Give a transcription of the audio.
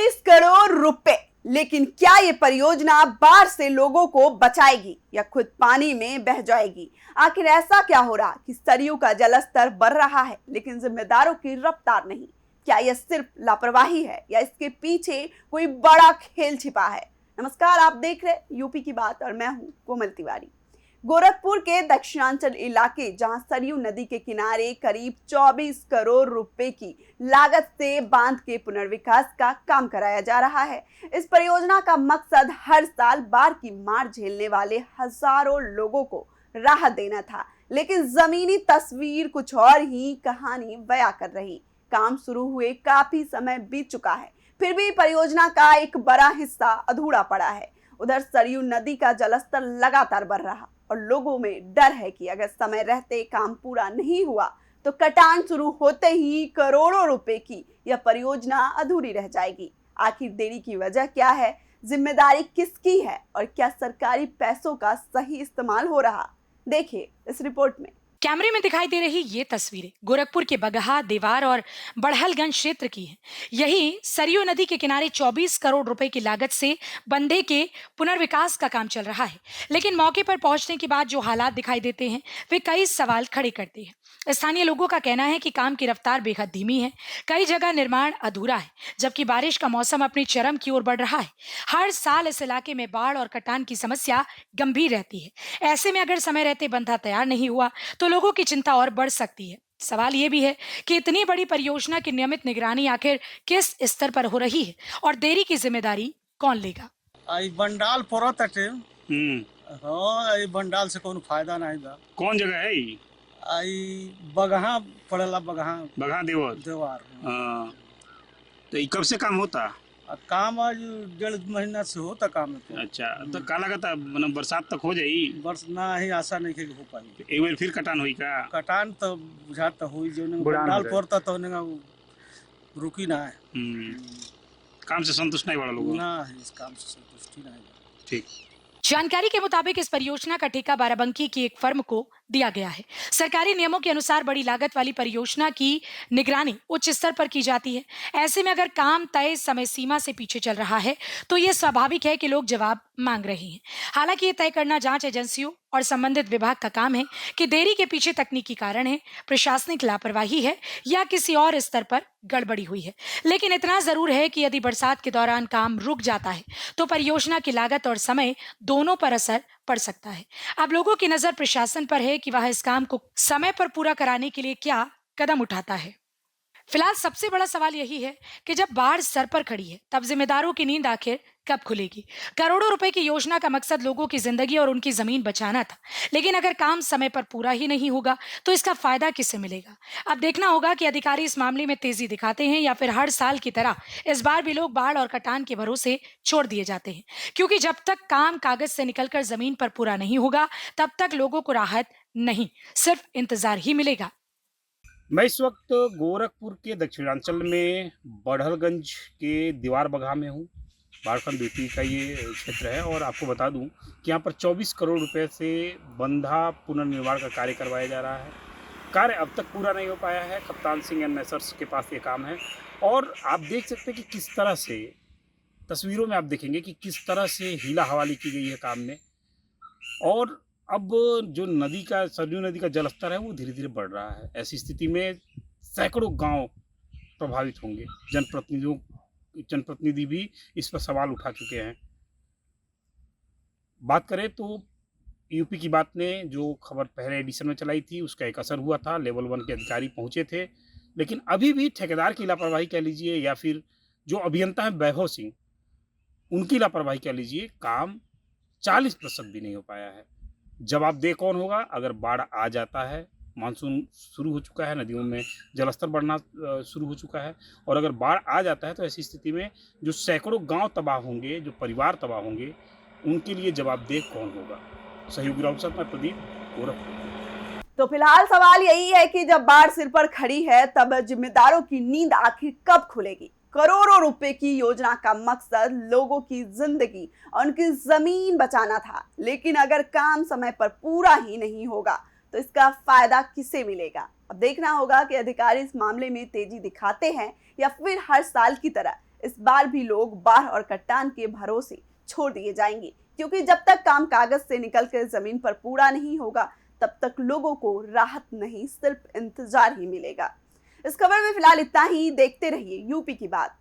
24 करोड़ रुपए। लेकिन क्या ये परियोजना बाढ़ से लोगों को बचाएगी या खुद पानी में बह जाएगी? आखिर ऐसा क्या हो रहा कि सरयू का जलस्तर बढ़ रहा है लेकिन जिम्मेदारों की रफ्तार नहीं? क्या यह सिर्फ लापरवाही है या इसके पीछे कोई बड़ा खेल छिपा है? नमस्कार, आप देख रहे यूपी की बात और मैं हूं कोमल तिवारी। गोरखपुर के दक्षिणांचल इलाके जहां सरयू नदी के किनारे करीब 24 करोड़ रुपए की लागत से बांध के पुनर्विकास का काम कराया जा रहा है। इस परियोजना का मकसद हर साल बाढ़ की मार झेलने वाले हजारों लोगों को राहत देना था, लेकिन जमीनी तस्वीर कुछ और ही कहानी बयां कर रही। काम शुरू हुए काफी समय बीत चुका है, फिर भी परियोजना का एक बड़ा हिस्सा अधूरा पड़ा है। उधर सरयू नदी का जलस्तर लगातार बढ़ रहा और लोगों में डर है कि अगर समय रहते काम पूरा नहीं हुआ तो कटान शुरू होते ही करोड़ों रुपए की यह परियोजना अधूरी रह जाएगी। आखिर देरी की वजह क्या है? जिम्मेदारी किसकी है और क्या सरकारी पैसों का सही इस्तेमाल हो रहा? देखिए इस रिपोर्ट में। कैमरे में दिखाई दे रही ये तस्वीरें गोरखपुर के बगहा, देवार और बड़हलगंज क्षेत्र की हैं। यही सरयू नदी के किनारे 24 करोड़ रुपए की लागत से बंधे के पुनर्विकास का काम चल रहा है, लेकिन मौके पर पहुंचने के बाद जो हालात दिखाई देते हैं वे कई सवाल खड़े करते हैं। स्थानीय लोगों का कहना है कि काम की रफ्तार बेहद धीमी है, कई जगह निर्माण अधूरा है, जबकि बारिश का मौसम अपनी चरम की ओर बढ़ रहा है। हर साल इस इलाके में बाढ़ और कटान की समस्या गंभीर रहती है। ऐसे में अगर समय रहते बंधा तैयार नहीं हुआ तो लोगों की चिंता और बढ़ सकती है। सवाल ये भी है कि इतनी बड़ी परियोजना की नियमित निगरानी आखिर किस स्तर पर हो रही है और देरी की जिम्मेदारी कौन लेगा? आई बंडाल पड़त हटे। हाँ, आई बंडाल से कोनो फायदा नहीं बा। कौन जगह है ई? आई बगहा पड़ेला, बगहा देवार। हाँ। तो ई कब से काम होता? काम आज 1.5 महीना से होता काम है। अच्छा, तो का लगता मतलब बरसात तक हो जाई? बरस ना ही आशा नहीं हो पाई। एक बार फिर कटान हुई का? कटान तो बुझाता हुई जो बंडाल पड़ता तो रुकी ना है। काम से संतुष्ट नहीं बड़ा लोग ना, इस काम से संतुष्टि नहीं। ठीक। जानकारी के मुताबिक इस परियोजना का ठेका बाराबंकी की एक फर्म को दिया गया है। सरकारी नियमों के अनुसार बड़ी लागत वाली परियोजना की निगरानी उच्च स्तर पर की जाती है। ऐसे में अगर काम तय समय सीमा से पीछे चल रहा है तो ये स्वाभाविक है कि लोग जवाब मांग रहे हैं। हालांकि ये तय करना जांच एजेंसियों और संबंधित विभाग का काम है कि देरी के पीछे तकनीकी कारण है, प्रशासनिक लापरवाही है या किसी और स्तर पर गड़बड़ी हुई है। लेकिन इतना जरूर है कि यदि बरसात के दौरान काम रुक जाता है तो परियोजना की लागत और समय दोनों पर असर पड़ सकता है। अब लोगों की नजर प्रशासन पर है कि वह इस काम को समय पर पूरा कराने के लिए क्या कदम उठाता है। फिलहाल सबसे बड़ा सवाल यही है कि जब बाढ़ सर पर खड़ी है तब जिम्मेदारों की नींद आखिर कब खुलेगी? करोड़ों रुपए की योजना का मकसद लोगों की जिंदगी और उनकी जमीन बचाना था, लेकिन अगर काम समय पर पूरा ही नहीं होगा तो इसका फायदा किसे मिलेगा? अब देखना होगा कि अधिकारी इस मामले में तेजी दिखाते हैं या फिर हर साल की तरह इस बार भी लोग बाढ़ और कटान के भरोसे छोड़ दिए जाते हैं, क्योंकि जब तक काम कागज से निकलकर जमीन पर पूरा नहीं होगा तब तक लोगों को राहत नहीं, सिर्फ इंतजार ही मिलेगा। मैं इस वक्त गोरखपुर के दक्षिणांचल में बड़हलगंज के दीवार बगहा में हूँ। बाढ़खंड यूपी का ये क्षेत्र है और आपको बता दूं कि यहाँ पर 24 करोड़ रुपए से बंधा पुनर्निर्माण का कार्य करवाया जा रहा है। कार्य अब तक पूरा नहीं हो पाया है। कप्तान सिंह एंड मैसर्स के पास ये काम है और आप देख सकते हैं कि किस तरह से तस्वीरों में आप देखेंगे कि किस तरह से हीला हवाली की गई है काम में। और अब जो नदी का सरयू नदी का जलस्तर है वो धीरे धीरे बढ़ रहा है। ऐसी स्थिति में सैकड़ों गांव प्रभावित होंगे। जनप्रतिनिधि भी इस पर सवाल उठा चुके हैं। बात करें तो यूपी की बात ने जो खबर पहले एडिशन में चलाई थी उसका एक असर हुआ था। लेवल 1 के अधिकारी पहुंचे थे, लेकिन अभी भी ठेकेदार की लापरवाही कह लीजिए या फिर जो अभियंता है वैभव सिंह, उनकी लापरवाही कह लीजिए, काम 40% भी नहीं हो पाया है। जवाबदेह कौन होगा? अगर बाढ़ आ जाता है, मानसून शुरू हो चुका है, नदियों में जलस्तर बढ़ना शुरू हो चुका है और अगर बाढ़ आ जाता है तो ऐसी स्थिति में जो सैकड़ों गांव तबाह होंगे, जो परिवार तबाह होंगे, उनके लिए जवाबदेह कौन होगा? सहयोगी राउत में प्रदीप, गोरखपुर। तो फिलहाल सवाल यही है कि जब बाढ़ सिर पर खड़ी है तब जिम्मेदारों की नींद आखिर कब खुलेगी? करोड़ों रुपए की योजना का मकसद लोगों की जिंदगी और उनकी जमीन बचाना था, लेकिन अगर काम समय पर पूरा ही नहीं होगा तो इसका फायदा किसे मिलेगा? अब देखना होगा कि अधिकारी इस मामले में तेजी दिखाते हैं या फिर हर साल की तरह इस बार भी लोग बाढ़ और कट्टान के भरोसे छोड़ दिए जाएंगे, क्योंकि जब तक काम कागज से निकलकर जमीन पर पूरा नहीं होगा तब तक लोगों को राहत नहीं, सिर्फ इंतजार ही मिलेगा। इस खबर में फिलहाल इतना ही। देखते रहिए यूपी की बात।